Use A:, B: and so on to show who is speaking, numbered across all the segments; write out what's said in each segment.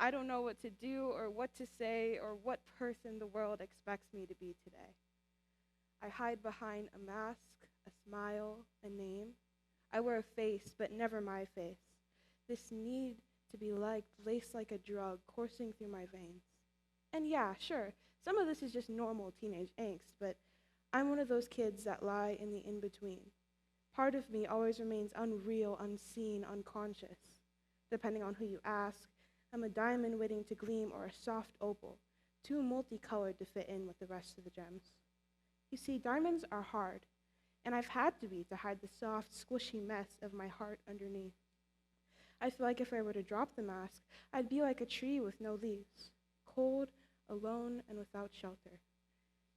A: I don't know what to do or what to say or what person the world expects me to be today. I hide behind a mask, a smile, a name. I wear a face, but never my face. This need to be liked, laced like a drug, coursing through my veins. And yeah, sure, some of this is just normal teenage angst, but I'm one of those kids that lie in the in-between. Part of me always remains unreal, unseen, unconscious. Depending on who you ask, I'm a diamond waiting to gleam or a soft opal, too multicolored to fit in with the rest of the gems. You see, diamonds are hard, and I've had to be to hide the soft, squishy mess of my heart underneath. I feel like if I were to drop the mask, I'd be like a tree with no leaves, cold, alone, and without shelter.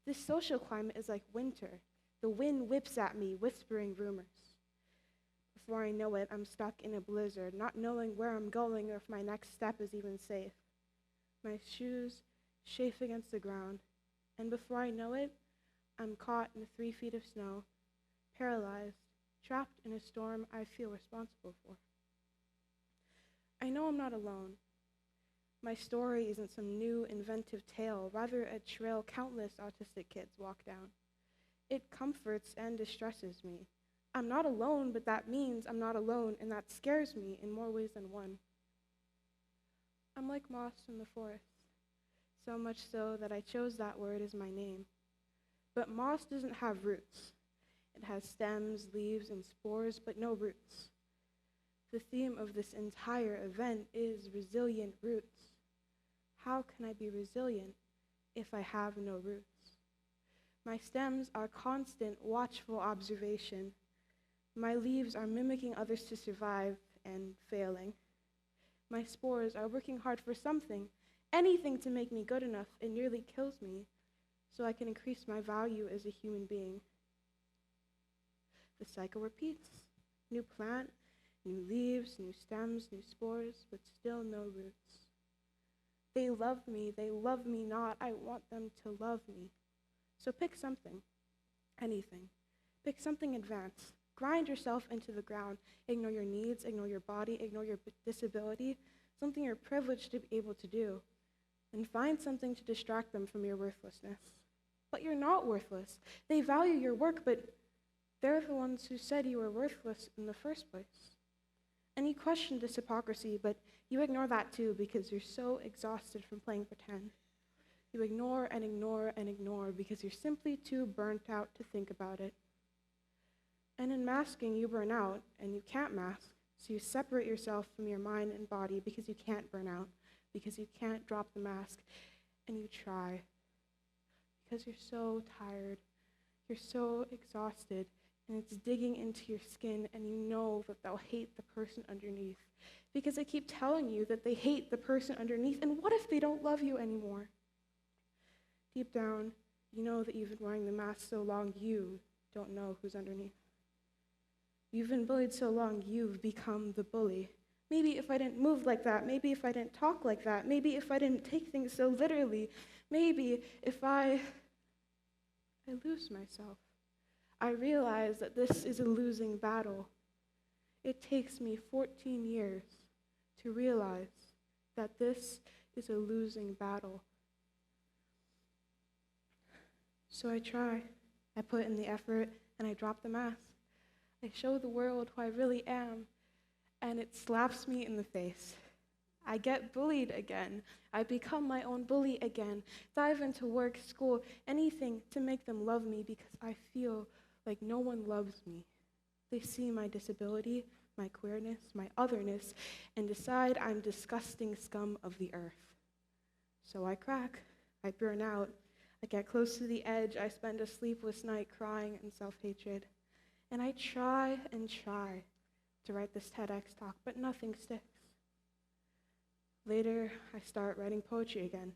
A: This social climate is like winter. The wind whips at me, whispering rumors. Before I know it, I'm stuck in a blizzard, not knowing where I'm going or if my next step is even safe. My shoes chafe against the ground, and before I know it, I'm caught in 3 feet of snow, paralyzed, trapped in a storm I feel responsible for. I know I'm not alone. My story isn't some new, inventive tale, rather a trail countless autistic kids walk down. It comforts and distresses me. I'm not alone, but that means I'm not alone, and that scares me in more ways than one. I'm like moss in the forest, so much so that I chose that word as my name. But moss doesn't have roots. It has stems, leaves, and spores, but no roots. The theme of this entire event is resilient roots. How can I be resilient if I have no roots? My stems are constant, watchful observation. My leaves are mimicking others to survive and failing. My spores are working hard for something, anything to make me good enough. It nearly kills me, so I can increase my value as a human being. The cycle repeats. New plant, new leaves, new stems, new spores, but still no roots. They love me not. I want them to love me. So pick something, anything. Pick something advanced. Grind yourself into the ground. Ignore your needs, ignore your body, ignore your disability, something you're privileged to be able to do. And find something to distract them from your worthlessness. But you're not worthless. They value your work, but they're the ones who said you were worthless in the first place. And you question this hypocrisy, but you ignore that too because you're so exhausted from playing pretend. You ignore and ignore and ignore because you're simply too burnt out to think about it. And in masking, you burn out, and you can't mask, so you separate yourself from your mind and body because you can't burn out, because you can't drop the mask, and you try. Because you're so tired, you're so exhausted, and it's digging into your skin, and you know that they'll hate the person underneath, because they keep telling you that they hate the person underneath, and what if they don't love you anymore? Deep down, you know that you've been wearing the mask so long, you don't know who's underneath. You've been bullied so long, you've become the bully. Maybe if I didn't move like that, maybe if I didn't talk like that, maybe if I didn't take things so literally, maybe if I lose myself. I realize that this is a losing battle. It takes me 14 years to realize that this is a losing battle. So I try. I put in the effort, and I drop the mask. I show the world who I really am, and it slaps me in the face. I get bullied again. I become my own bully again. Dive into work, school, anything to make them love me because I feel like no one loves me. They see my disability, my queerness, my otherness, and decide I'm disgusting scum of the earth. So I crack. I burn out. I get close to the edge. I spend a sleepless night crying in self-hatred. And I try and try to write this TEDx talk, but nothing sticks. Later, I start writing poetry again,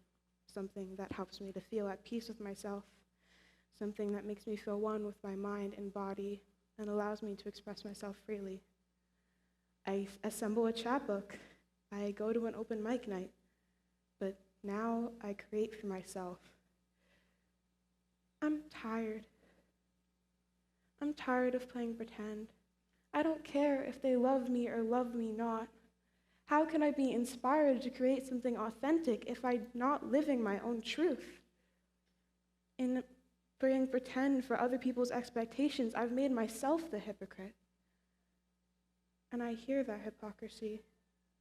A: something that helps me to feel at peace with myself, something that makes me feel one with my mind and body and allows me to express myself freely. I assemble a chapbook. I go to an open mic night, but now I create for myself. I'm tired. I'm tired of playing pretend. I don't care if they love me or love me not. How can I be inspired to create something authentic if I'm not living my own truth? In playing pretend for other people's expectations, I've made myself the hypocrite. And I hear that hypocrisy,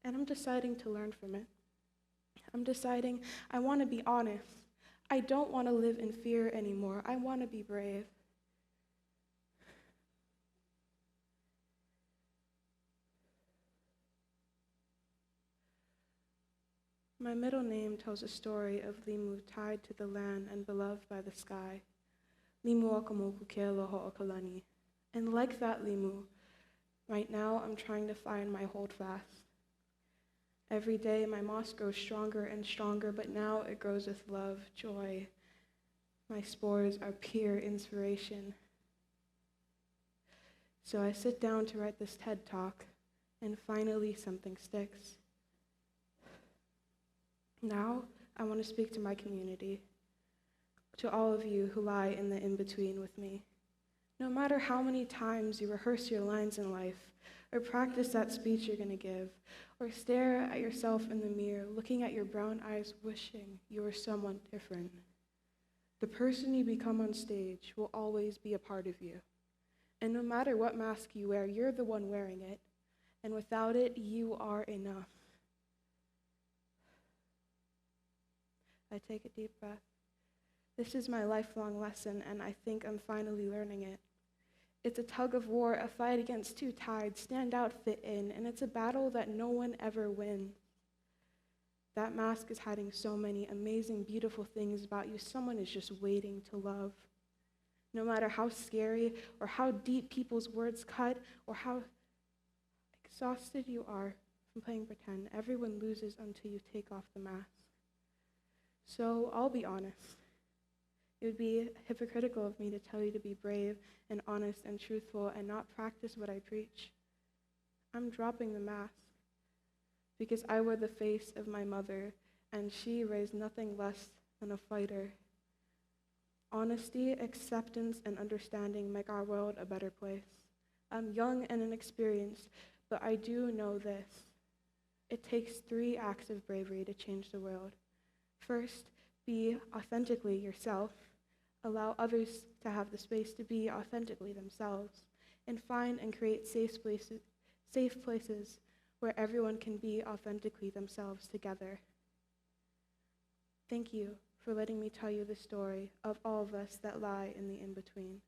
A: and I'm deciding to learn from it. I'm deciding I want to be honest. I don't want to live in fear anymore. I want to be brave. My middle name tells a story of Limu tied to the land and beloved by the sky. Limu akamoku kealo ho'okalani. And like that Limu, right now I'm trying to find my holdfast. Every day my moss grows stronger and stronger, but now it grows with love, joy. My spores are pure inspiration. So I sit down to write this TED Talk, and finally something sticks. Now, I want to speak to my community, to all of you who lie in the in-between with me. No matter how many times you rehearse your lines in life, or practice that speech you're going to give, or stare at yourself in the mirror, looking at your brown eyes, wishing you were someone different, the person you become on stage will always be a part of you. And no matter what mask you wear, you're the one wearing it, and without it, you are enough. I take a deep breath. This is my lifelong lesson, and I think I'm finally learning it. It's a tug of war, a fight against two tides, stand out, fit in, and it's a battle that no one ever wins. That mask is hiding so many amazing, beautiful things about you. Someone is just waiting to love. No matter how scary or how deep people's words cut or how exhausted you are from playing pretend, everyone loses until you take off the mask. So I'll be honest. It would be hypocritical of me to tell you to be brave and honest and truthful and not practice what I preach. I'm dropping the mask because I wear the face of my mother, and she raised nothing less than a fighter. Honesty, acceptance, and understanding make our world a better place. I'm young and inexperienced, but I do know this. It takes 3 acts of bravery to change the world. First, be authentically yourself. Allow others to have the space to be authentically themselves. And find and create safe places where everyone can be authentically themselves together. Thank you for letting me tell you the story of all of us that lie in the in-between.